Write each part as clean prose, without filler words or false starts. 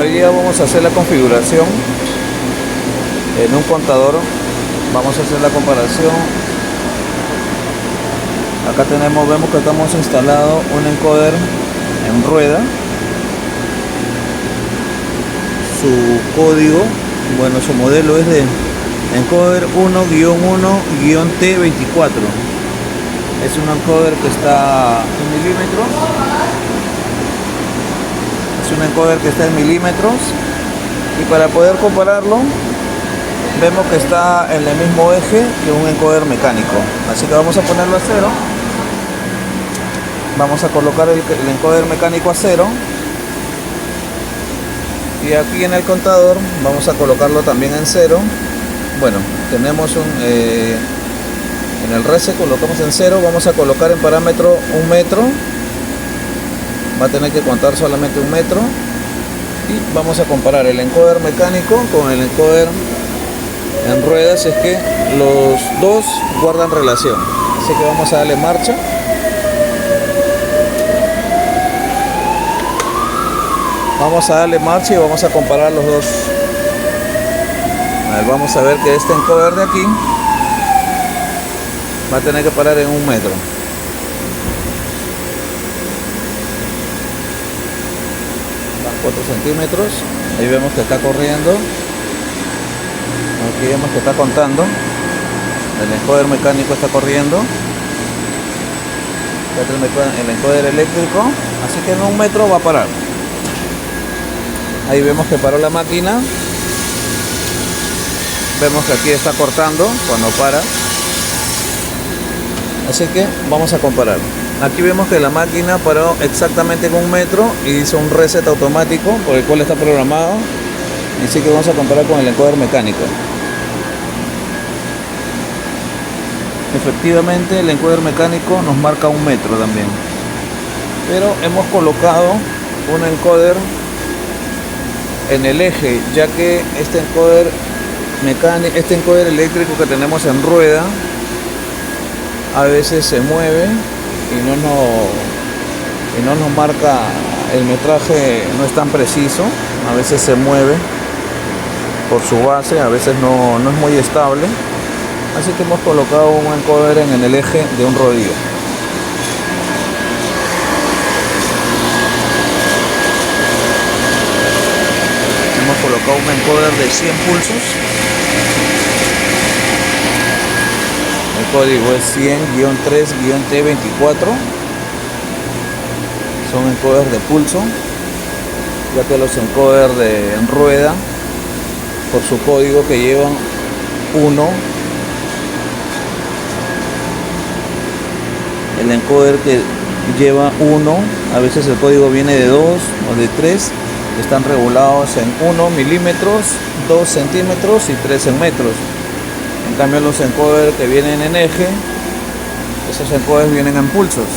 Hoy día vamos a hacer la configuración en un contador. Vamos a hacer la comparación. Acá vemos que estamos instalado un encoder en rueda. Su código, bueno, su modelo es de encoder 1-1-T24. Es un encoder que está en milímetros. Es un encoder que está en milímetros. Y para poder compararlo, vemos que está en el mismo eje que un encoder mecánico. Así que vamos a ponerlo a 0. Vamos a colocar el encoder mecánico a 0. Y aquí en el contador vamos a colocarlo también en 0. Bueno, tenemos en el reset colocamos en 0. Vamos a colocar en parámetro 1 metro. Va a tener que contar solamente 1 metro. Y vamos a comparar el encoder mecánico con el encoder en ruedas, si es que los dos guardan relación. Así que vamos a darle marcha. Vamos a darle marcha y vamos a comparar los dos. A ver, vamos a ver que este encoder de aquí va a tener que parar en 1 metro. Van 4 centímetros. Ahí vemos que está corriendo. Aquí vemos que está contando. El encoder mecánico está corriendo. El encoder eléctrico. Así que en 1 metro va a parar. Ahí vemos que paró la máquina. Vemos que aquí está cortando cuando para. Así que vamos a comparar. Aquí vemos que la máquina paró exactamente en 1 metro y hizo un reset automático por el cual está programado. Así que vamos a comparar con el encoder mecánico. Efectivamente el encoder mecánico nos marca 1 metro también. Pero hemos colocado un encoder en el eje, ya que este encoder eléctrico que tenemos en rueda a veces se mueve y no nos marca el metraje, no es tan preciso. A veces se mueve por su base, a veces no es muy estable. Así que hemos colocado un encoder en el eje de un rodillo. Hemos colocado un encoder de 100 pulsos. El código es 100-3-T24. Son encoders de pulso, ya que los encoders en rueda, por su código que llevan 1, el encoder que lleva 1, a veces el código viene de 2 o de 3, están regulados en 1 milímetros, 2 centímetros y 3 en metros. En cambio los encoders que vienen en eje, esos encoders vienen en pulsos.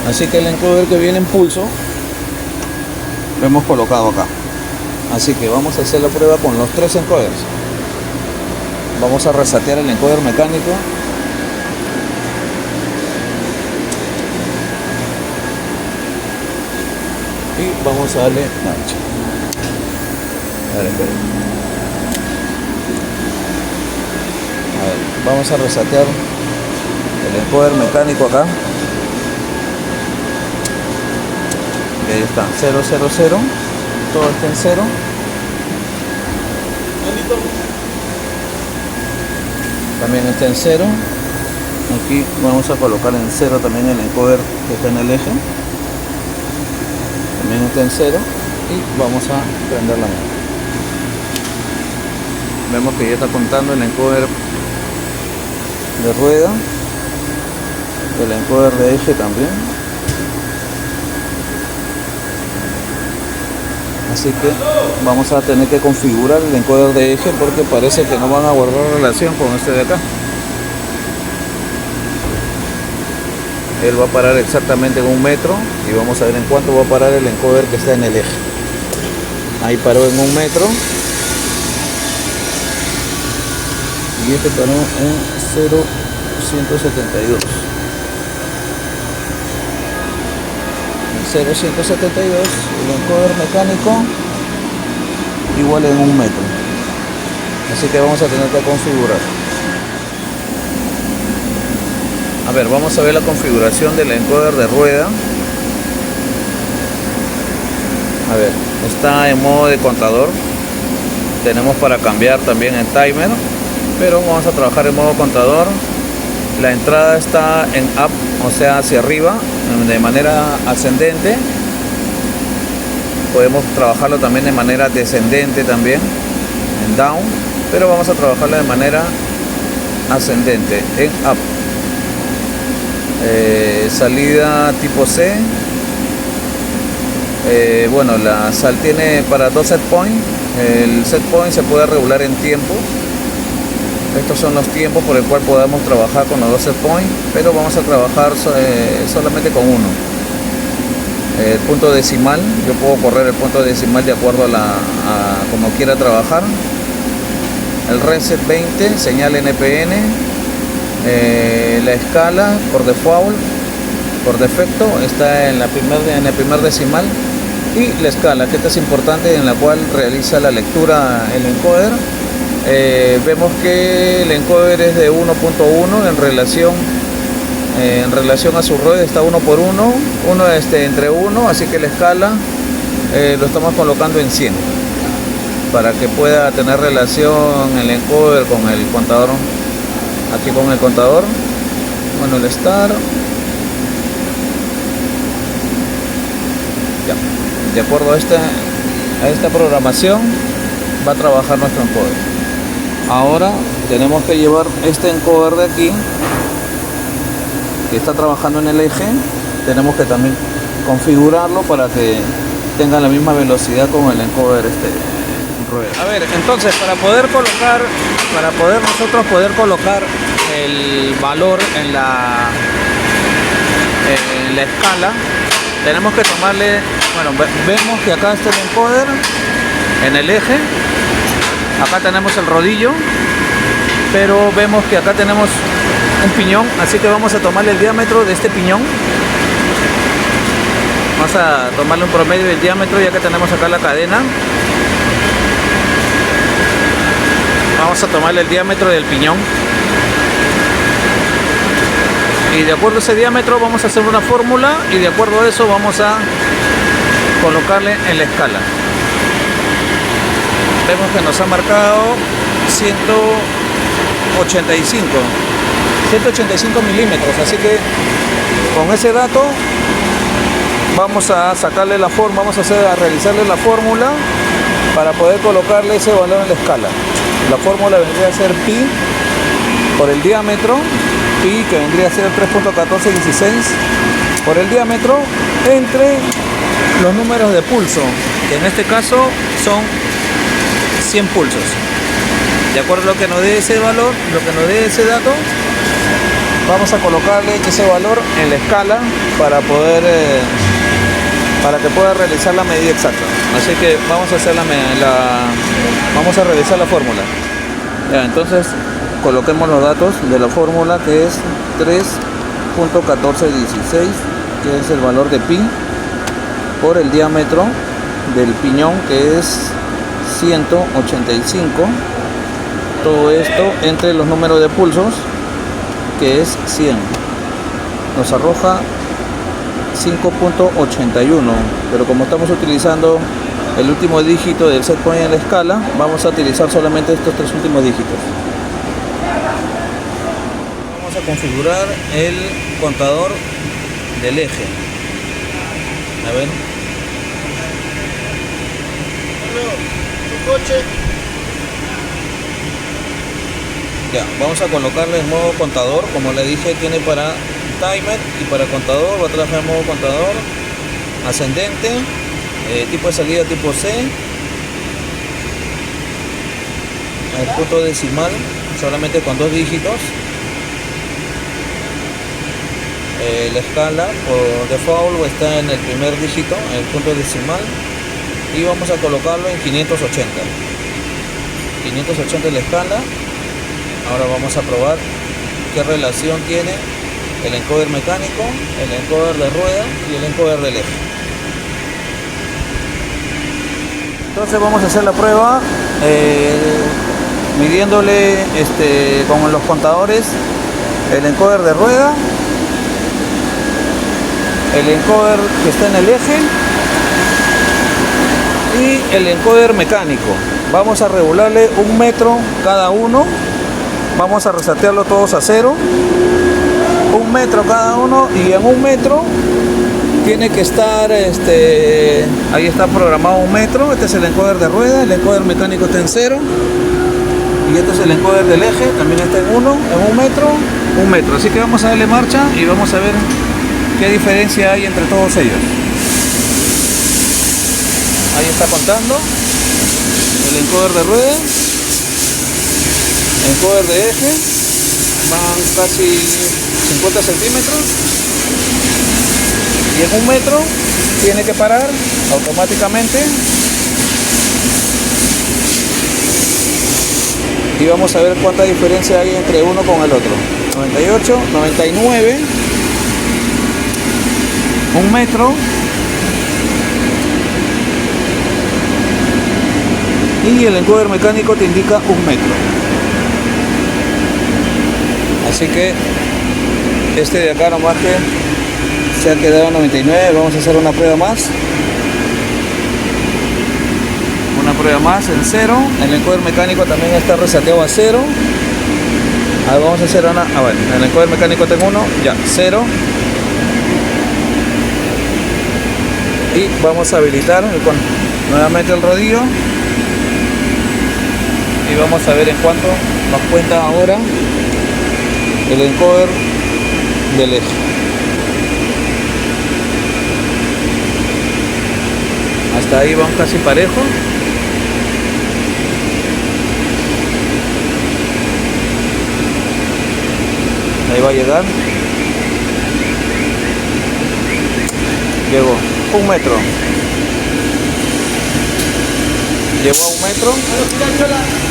Así que el encoder que viene en pulso lo hemos colocado acá. Así que vamos a hacer la prueba con los 3 encoders. Vamos a resetear el encoder mecánico. Y vamos a darle marcha. A ver, vamos a resetear el encoder mecánico acá. Y ahí está, 0, 0, 0. Todo está en 0. También está en 0. Aquí vamos a colocar en 0 también el encoder que está en el eje. También está en 0. Y vamos a prender la máquina. Vemos que ya está contando el encoder de rueda, el encoder de eje también. Así que vamos a tener que configurar el encoder de eje porque parece que no van a guardar relación con este de acá. Él va a parar exactamente en 1 metro y vamos a ver en cuánto va a parar el encoder que está en el eje. Ahí paró en 1 metro y este paró en 0.172. 0.172, el encoder mecánico igual en 1 metro. Así que vamos a tener que configurar. A ver, vamos a ver la configuración del encoder de rueda. A ver, está en modo de contador. Tenemos para cambiar también el timer, pero vamos a trabajar en modo contador. La entrada está en up, o sea hacia arriba, de manera ascendente. Podemos trabajarlo también de manera descendente también, en down, pero vamos a trabajarlo de manera ascendente, en up. Salida tipo C. Bueno, la sal tiene para 2 set points. El set point se puede regular en tiempo. Estos son los tiempos por el cual podemos trabajar con los 2 set points, pero vamos a trabajar solamente con uno. El punto decimal, yo puedo correr el punto decimal de acuerdo a como quiera trabajar. El reset 20, señal NPN. La escala por default, por defecto, está en el primer decimal, y la escala, que esta es importante, en la cual realiza la lectura el encoder. Vemos que el encoder es de 1.1 en relación a su rueda, está 1 por 1, entre 1, así que la escala lo estamos colocando en 100 para que pueda tener relación el encoder con el contador. Aquí con el contador, bueno, el start, ya, de acuerdo a esta programación va a trabajar nuestro encoder. Ahora tenemos que llevar este encoder de aquí, que está trabajando en el eje, tenemos que también configurarlo para que tenga la misma velocidad con el encoder rueda. A ver, entonces para poder nosotros poder colocar el valor en la escala, tenemos que tomarle, bueno, vemos que acá está el encoder en el eje, acá tenemos el rodillo, pero vemos que acá tenemos un piñón, así que vamos a tomarle el diámetro de este piñón. Vamos a tomarle un promedio del diámetro, ya que tenemos acá la cadena. Vamos a tomarle el diámetro del piñón, y de acuerdo a ese diámetro vamos a hacer una fórmula, y de acuerdo a eso vamos a colocarle en la escala. Vemos que nos ha marcado 185 milímetros, así que con ese dato vamos a sacarle la forma, vamos a realizarle la fórmula para poder colocarle ese valor en la escala. La fórmula vendría a ser pi por el diámetro, pi que vendría a ser 3.1416 por el diámetro, entre los números de pulso, que en este caso son 100 pulsos. De acuerdo a lo que nos dé ese valor, lo que nos dé ese dato, vamos a colocarle ese valor en la escala para que pueda realizar la medida exacta. Así que vamos a hacer vamos a realizar la fórmula. Ya, entonces coloquemos los datos de la fórmula, que es 3.1416, que es el valor de pi, por el diámetro del piñón, que es 185. Todo esto entre los números de pulsos, que es 100. Nos arroja 5.81, pero como estamos utilizando el último dígito del set point en la escala, vamos a utilizar solamente estos 3 últimos dígitos. Vamos a configurar el contador del eje. A ver. Ya, vamos a colocarle en modo contador. Como le dije, tiene para timer y para contador. Va a trabajar en modo contador ascendente, tipo de salida tipo C, el punto decimal solamente con 2 dígitos. La escala por default está en el primer dígito, el punto decimal, y vamos a colocarlo en 580 la escala. Ahora vamos a probar qué relación tiene el encoder mecánico, el encoder de rueda y el encoder del eje. Entonces vamos a hacer la prueba midiéndole con los contadores el encoder de rueda, el encoder que está en el eje y el encoder mecánico. Vamos a regularle 1 metro cada uno. Vamos a resetearlo todos a 0. 1 metro cada uno, y en 1 metro tiene que estar, ahí está programado 1 metro. Este es el encoder de rueda, el encoder mecánico está en 0. Y este es el encoder del eje, también está en 1, en 1 metro, 1 metro. Así que vamos a darle marcha y vamos a ver qué diferencia hay entre todos ellos. Ahí está contando el encoder de rueda, el encoder de eje, van casi 50 centímetros, y en 1 metro tiene que parar automáticamente. Y vamos a ver cuánta diferencia hay entre uno con el otro. 98, 99, 1 metro y el encoder mecánico te indica 1 metro. Así que este de acá nomás que se ha quedado en 99. Vamos a hacer una prueba más. Una prueba más en 0. El encoder mecánico también está reseteado a 0. Ahora vamos a hacer una. Bueno, el encoder mecánico tengo 1, ya 0. Y vamos a habilitar nuevamente el rodillo. Y vamos a ver en cuánto nos cuenta ahora el encoder del eje. Hasta ahí van casi parejos. Ahí va a llegar. Llegó 1 metro. Llegó a 1 metro.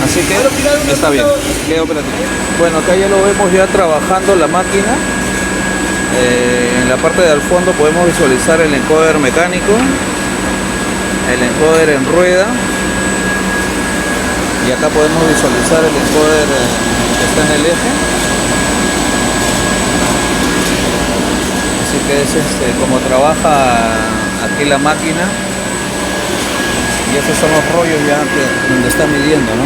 Así que está bien. Queda operativo. Bueno, acá ya lo vemos ya trabajando la máquina. En la parte del fondo podemos visualizar el encoder mecánico, el encoder en rueda, y acá podemos visualizar el encoder que está en el eje. Así que es como trabaja aquí la máquina, y estos son los rollos ya donde está midiendo, ¿no?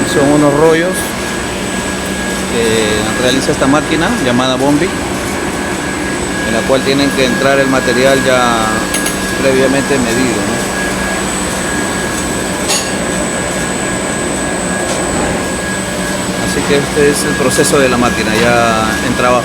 Y son unos rollos que realiza esta máquina llamada Bombi, en la cual tienen que entrar el material ya previamente medido, ¿no? Así que este es el proceso de la máquina ya en trabajo.